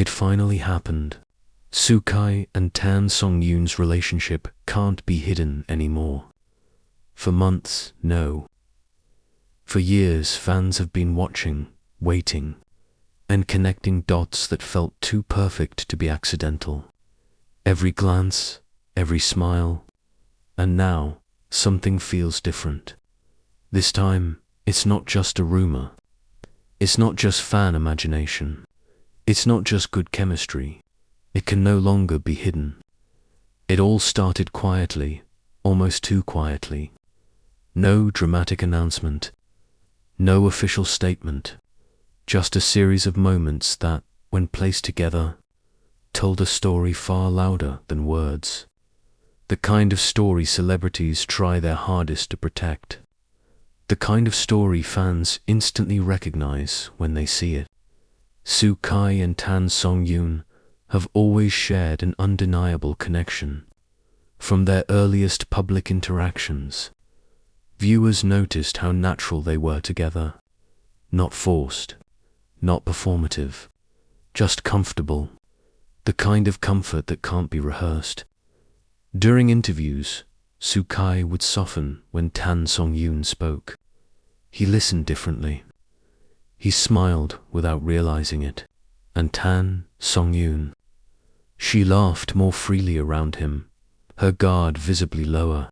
It finally happened. Xu Kai and Tan Songyun's relationship can't be hidden anymore. For months, no. For years, fans have been watching, waiting, and connecting dots that felt too perfect to be accidental. Every glance, every smile, and now something feels different. This time, it's not just a rumor. It's not just fan imagination. It's not just good chemistry. It can no longer be hidden. It all started quietly, almost too quietly. No dramatic announcement, no official statement, just a series of moments that, when placed together, told a story far louder than words. The kind of story celebrities try their hardest to protect. The kind of story fans instantly recognize when they see it. Xu Kai and Tan Songyun have always shared an undeniable connection. From their earliest public interactions, viewers noticed how natural they were together. Not forced, not performative, just comfortable. The kind of comfort that can't be rehearsed. During interviews, Xu Kai would soften when Tan Songyun spoke. He listened differently. He smiled without realizing it. And Tan Songyun, she laughed more freely around him, her guard visibly lower.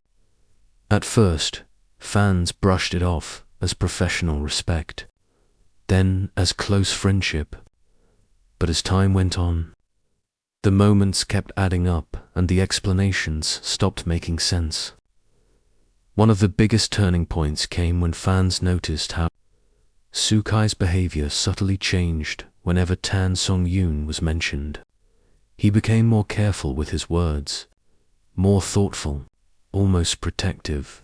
At first, fans brushed it off as professional respect, then as close friendship. But as time went on, the moments kept adding up and the explanations stopped making sense. One of the biggest turning points came when fans noticed how Xu Kai's behavior subtly changed whenever Tan Songyun was mentioned. He became more careful with his words, more thoughtful, almost protective.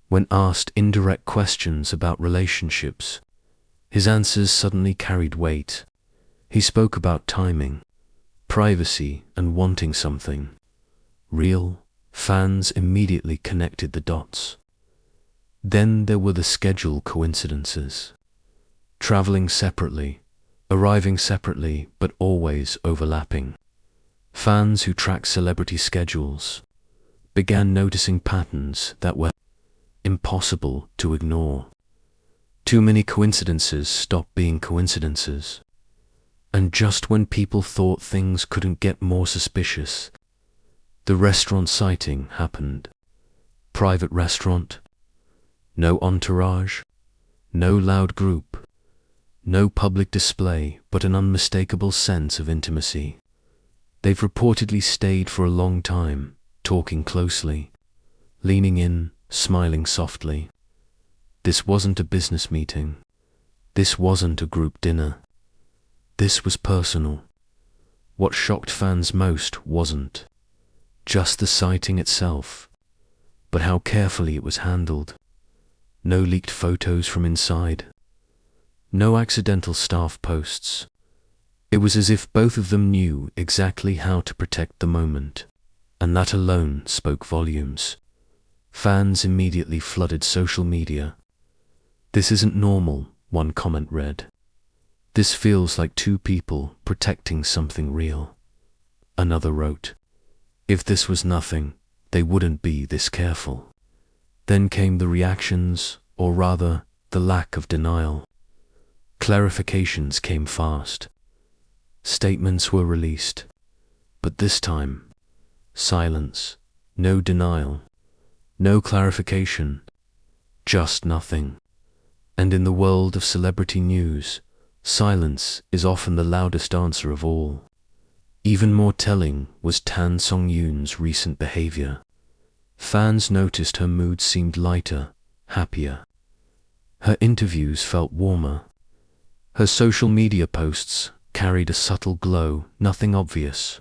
When asked indirect questions about relationships, his answers suddenly carried weight. He spoke about timing, privacy, and wanting something real. Fans immediately connected the dots. Then there were the schedule coincidences. Traveling separately, arriving separately, but always overlapping. Fans who track celebrity schedules began noticing patterns that were impossible to ignore. Too many coincidences stopped being coincidences. And just when people thought things couldn't get more suspicious, the restaurant sighting happened. Private restaurant, no entourage, no loud group, no public display, but an unmistakable sense of intimacy. They've reportedly stayed for a long time, talking closely, leaning in, smiling softly. This wasn't a business meeting. This wasn't a group dinner. This was personal. What shocked fans most wasn't just the sighting itself, but how carefully it was handled. No leaked photos from inside. No accidental staff posts. It was as if both of them knew exactly how to protect the moment, and that alone spoke volumes. Fans immediately flooded social media. "This isn't normal," one comment read. "This feels like two people protecting something real." Another wrote, "If this was nothing, they wouldn't be this careful." Then came the reactions, or rather, the lack of denial. Clarifications came fast. Statements were released. But this time, silence, no denial, no clarification, just nothing. And in the world of celebrity news, silence is often the loudest answer of all. Even more telling was Tan Songyun's recent behavior. Fans noticed her mood seemed lighter, happier. Her interviews felt warmer. Her social media posts carried a subtle glow, nothing obvious,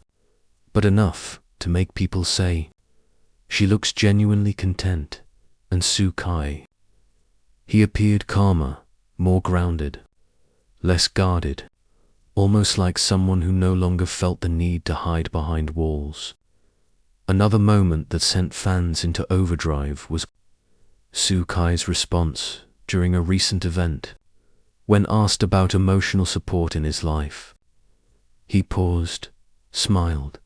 but enough to make people say, "She looks genuinely content." And Xu Kai, he appeared calmer, more grounded, less guarded, almost like someone who no longer felt the need to hide behind walls. Another moment that sent fans into overdrive was Xu Kai's response during a recent event. When asked about emotional support in his life, He paused, smiled,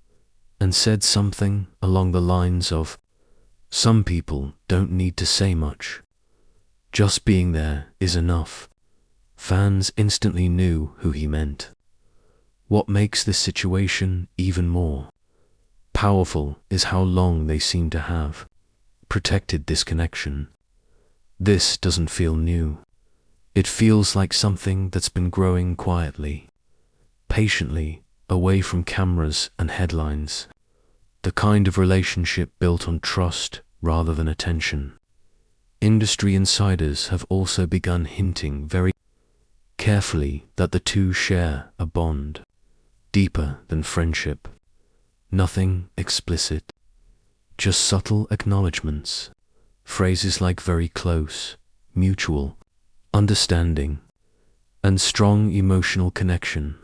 and said something along the lines of, "Some people don't need to say much. Just being there is enough." Fans instantly knew who he meant. What makes this situation even more powerful is how long they seem to have protected this connection. This doesn't feel new. It feels like something that's been growing quietly, patiently, away from cameras and headlines. The kind of relationship built on trust rather than attention. Industry insiders have also begun hinting very carefully that the two share a bond deeper than friendship. Nothing explicit, just subtle acknowledgments. Phrases like very close, mutual, understanding, and strong emotional connection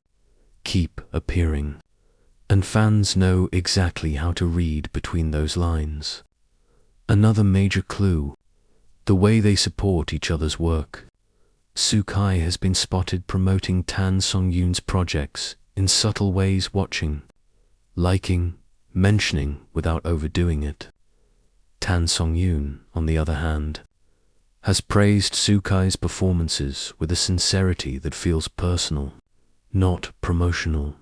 keep appearing, and fans know exactly how to read between those lines. Another major clue, the way they support each other's work. Xu Kai has been spotted promoting Tan Songyun's projects in subtle ways, watching, liking, mentioning without overdoing it. Tan Songyun, on the other hand, has praised Xu Kai's performances with a sincerity that feels personal, not promotional.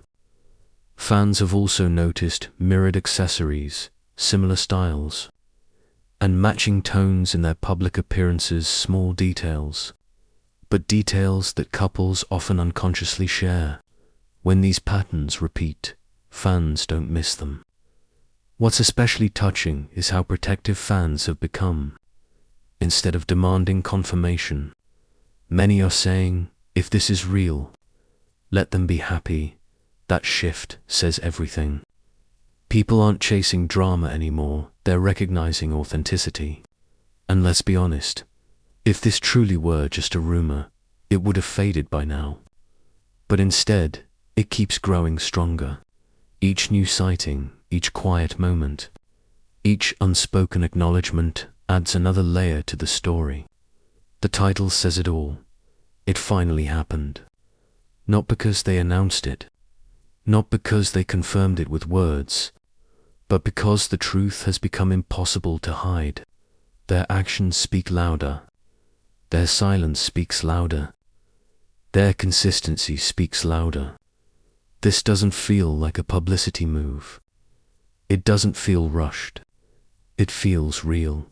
Fans have also noticed mirrored accessories, similar styles, and matching tones in their public appearances. Small details, but details that couples often unconsciously share. When these patterns repeat, fans don't miss them. What's especially touching is how protective fans have become. Instead of demanding confirmation, many are saying, "If this is real, let them be happy." That shift says everything. People aren't chasing drama anymore, they're recognizing authenticity. And let's be honest, if this truly were just a rumor, it would have faded by now. But instead, it keeps growing stronger. Each new sighting, each quiet moment, each unspoken acknowledgement adds another layer to the story. The title says it all. It finally happened. Not because they announced it, not because they confirmed it with words, but because the truth has become impossible to hide. Their actions speak louder. Their silence speaks louder. Their consistency speaks louder. This doesn't feel like a publicity move. It doesn't feel rushed. It feels real.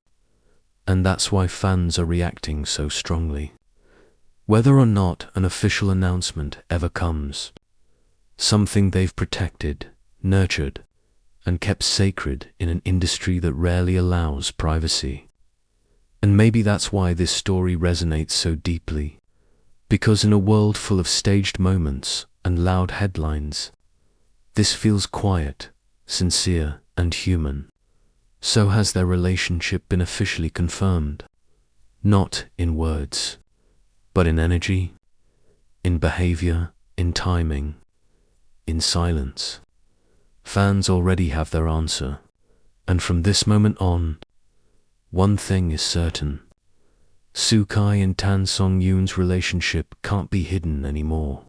And that's why fans are reacting so strongly. Whether or not an official announcement ever comes, something they've protected, nurtured, and kept sacred in an industry that rarely allows privacy. And maybe that's why this story resonates so deeply. Because in a world full of staged moments and loud headlines, this feels quiet, sincere, and human. So has their relationship been officially confirmed. Not in words, but in energy, in behavior, in timing, in silence. Fans already have their answer, and from this moment on, one thing is certain. Xu Kai and Tan Songyun's relationship can't be hidden anymore.